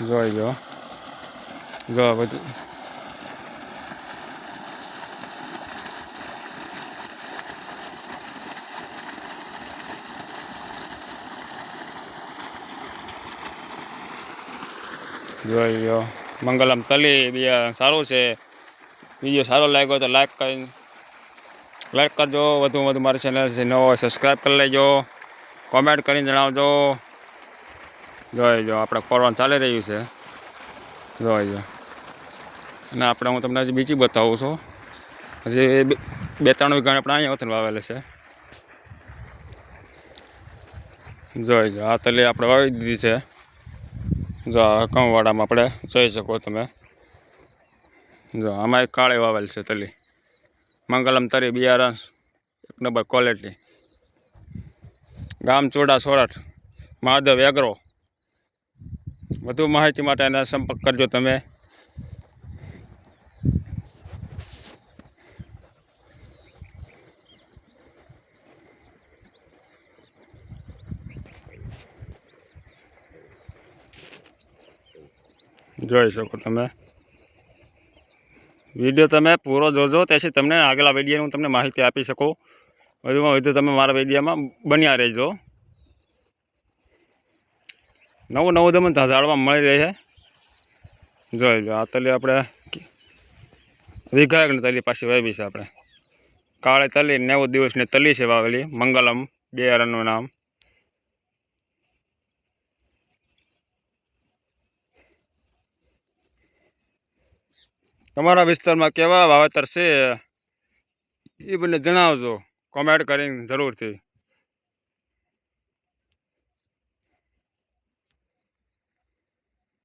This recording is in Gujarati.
જોઈ જો જો બધું જોઈ લો મંગલમ તલી બિયારણ સારું છે. વિડીયો સારો લાગ્યો તો લાઈક કરજો. વધુમાં વધુ મારી ચેનલ જે નવો હોય સબસ્ક્રાઈબ કરી લેજો. કોમેન્ટ કરીને જણાવજો. જોઈ જો આપણે ફરવાનું ચાલી રહ્યું છે. જોઈ જો અને આપણે હું તમને હજી બીજી બતાવું છું. હજી બે ત્રણ વીઘા આપણે અહીંયા વતન વાવેલા છે. જોઈ જો આ તલી આપણે વાવી દીધી છે. જો આ કમવાડામાં આપણે જોઈ શકો તમે. જો આમાં એક કાળી વાવેલ છે તલી. મંગલમ તરી બિયારણ એક નંબર ક્વોલિટી. ગામ ચોડા સોરઠ મહાદેવ એગ્રો. વધુ માહિતી માટે એના સંપર્ક કરજો તમે. જોઈ શકો તમે. વિડીયો તમે પૂરો જોજો, તેથી તમને આગલા વિડીયોની હું તમને માહિતી આપી શકું. વધુમાં વધુ તમે મારા વિડીયોમાં બન્યા રહેજો. નવું નવું તમને જાણવા મળી રહે છે. જોઈ લો આ તલી આપણે વીઘા તલી પાછી વાવી છે. આપણે કાળી તલી 90 દિવસની તલી છે વાવેલી. મંગલમ બિયારણનું નામ. તમારા વિસ્તારમાં કેવા વાવેતર છે એ બંને જણાવજો કોમેન્ટ કરીને જરૂરથી.